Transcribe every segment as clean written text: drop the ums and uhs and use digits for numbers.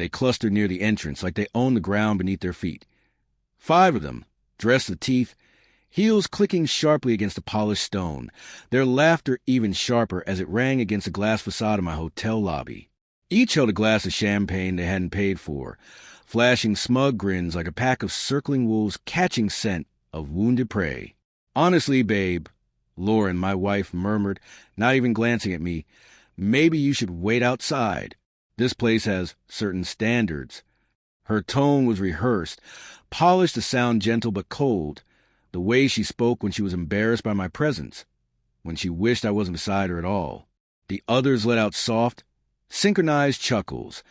They clustered near the entrance like they owned the ground beneath their feet. 5 of them, dressed to the teeth, heels clicking sharply against the polished stone, their laughter even sharper as it rang against the glass facade of my hotel lobby. Each held a glass of champagne they hadn't paid for, flashing smug grins like a pack of circling wolves catching scent of wounded prey. "Honestly, babe," Lauren, my wife, murmured, not even glancing at me, "maybe you should wait outside. This place has certain standards." Her tone was rehearsed, polished to sound gentle but cold, the way she spoke when she was embarrassed by my presence, when she wished I wasn't beside her at all. The others let out soft, synchronized chuckles,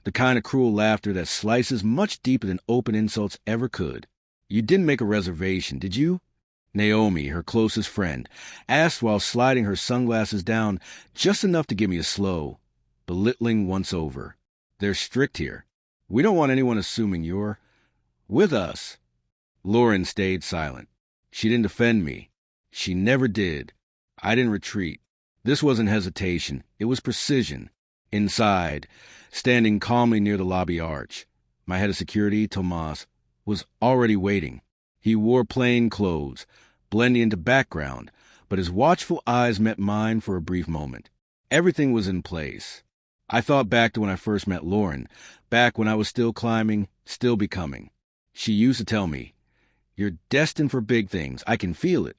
the kind of cruel laughter that slices much deeper than open insults ever could. "You didn't make a reservation, did you?" Naomi, her closest friend, asked while sliding her sunglasses down just enough to give me a slow, belittling once-over. "They're strict here. We don't want anyone assuming you're with us." Lauren stayed silent. She didn't defend me. She never did. I didn't retreat. This wasn't hesitation. It was precision. Inside, standing calmly near the lobby arch, my head of security, Tomas, was already waiting. He wore plain clothes, blending into background, but his watchful eyes met mine for a brief moment. Everything was in place. I thought back to when I first met Lauren, back when I was still climbing, still becoming. She used to tell me, "You're destined for big things. I can feel it."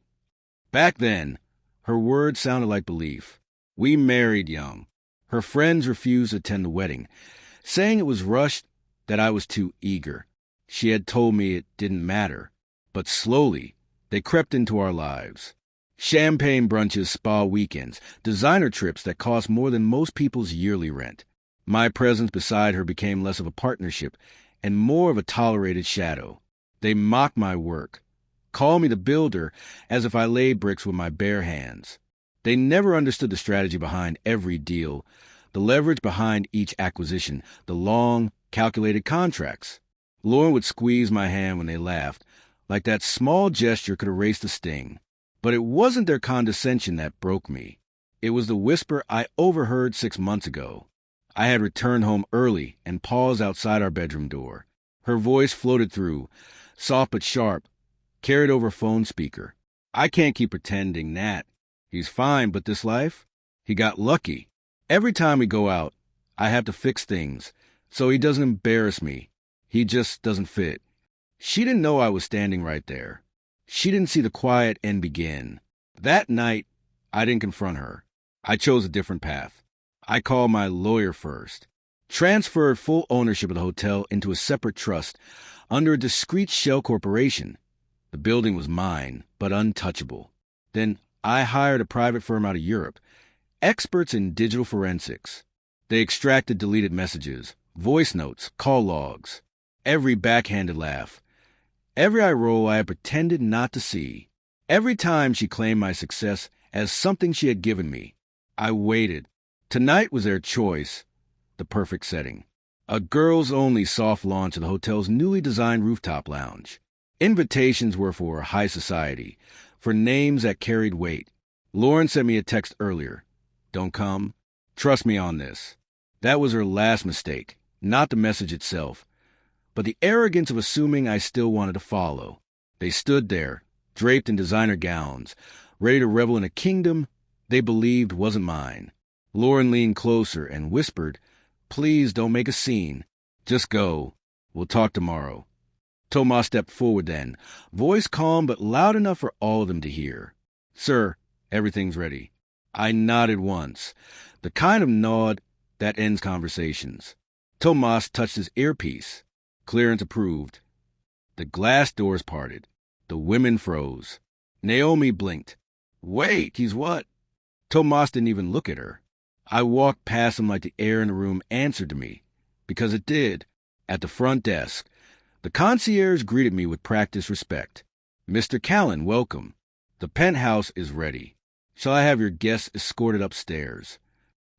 Back then, her words sounded like belief. We married young. Her friends refused to attend the wedding, saying it was rushed, that I was too eager. She had told me it didn't matter. But slowly, they crept into our lives. Champagne brunches, spa weekends, designer trips that cost more than most people's yearly rent. My presence beside her became less of a partnership and more of a tolerated shadow. They mocked my work, called me the builder as if I laid bricks with my bare hands. They never understood the strategy behind every deal, the leverage behind each acquisition, the long, calculated contracts. Lauren would squeeze my hand when they laughed, like that small gesture could erase the sting. But it wasn't their condescension that broke me. It was the whisper I overheard 6 months ago. I had returned home early and paused outside our bedroom door. Her voice floated through, soft but sharp, carried over phone speaker. "I can't keep pretending that. He's fine, but this life? He got lucky. Every time we go out, I have to fix things, so he doesn't embarrass me. He just doesn't fit." She didn't know I was standing right there. She didn't see the quiet end begin. That night, I didn't confront her. I chose a different path. I called my lawyer first, transferred full ownership of the hotel into a separate trust under a discreet shell corporation. The building was mine, but untouchable. Then I hired a private firm out of Europe, experts in digital forensics. They extracted deleted messages, voice notes, call logs, every backhanded laugh, every eye roll I had pretended not to see. Every time she claimed my success as something she had given me, I waited. Tonight was their choice, the perfect setting. A girls-only soft launch of the hotel's newly designed rooftop lounge. Invitations were for high society, for names that carried weight. Lauren sent me a text earlier. "Don't come. Trust me on this." That was her last mistake, not the message itself, but the arrogance of assuming I still wanted to follow. They stood there, draped in designer gowns, ready to revel in a kingdom they believed wasn't mine. Lauren leaned closer and whispered, "Please don't make a scene. Just go. We'll talk tomorrow." Tomas stepped forward then, voice calm but loud enough for all of them to hear. "Sir, everything's ready." I nodded once, the kind of nod that ends conversations. Tomas touched his earpiece. Clearance approved. The glass doors parted. The women froze. Naomi blinked. "Wait, he's what?" Tomas didn't even look at her. I walked past him like the air in the room answered to me, because it did. At the front desk, the concierge greeted me with practiced respect. "Mr. Callan, welcome. The penthouse is ready. Shall I have your guests escorted upstairs?"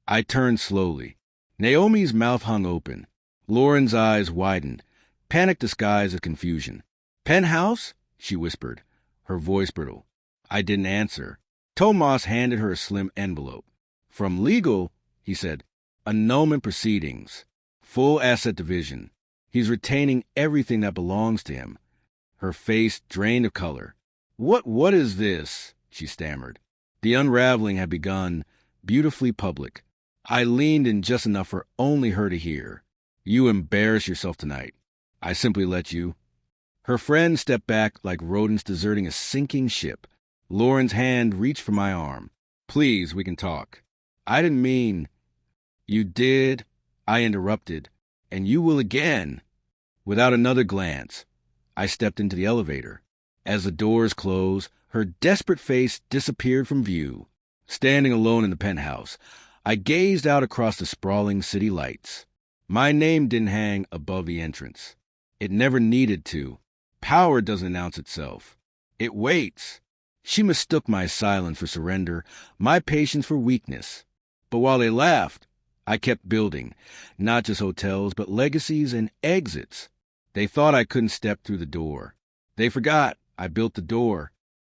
I turned slowly. Naomi's mouth hung open. Lauren's eyes widened, panic disguised as confusion. "Penthouse?" she whispered, her voice brittle. I didn't answer. Tomas handed her a slim envelope. "From legal," he said, "annulment proceedings. Full asset division. He's retaining everything that belongs to him. Her face drained of color. What is this?" she stammered. The unraveling had begun, beautifully public. I leaned in just enough for only her to hear. "You embarrass yourself tonight. I simply let you." Her friend stepped back like rodents deserting a sinking ship. Lauren's hand reached for my arm. "Please, we can talk." "I didn't mean—" "You did," I interrupted, "and you will again." Without another glance, I stepped into the elevator. As the doors closed, her desperate face disappeared from view. Standing alone in the penthouse, I gazed out across the sprawling city lights. My name didn't hang above the entrance. It never needed to. Power doesn't announce itself. It waits. She mistook my silence for surrender, my patience for weakness. But while they laughed, I kept building, not just hotels, but legacies and exits. They thought I couldn't step through the door. They forgot I built the door.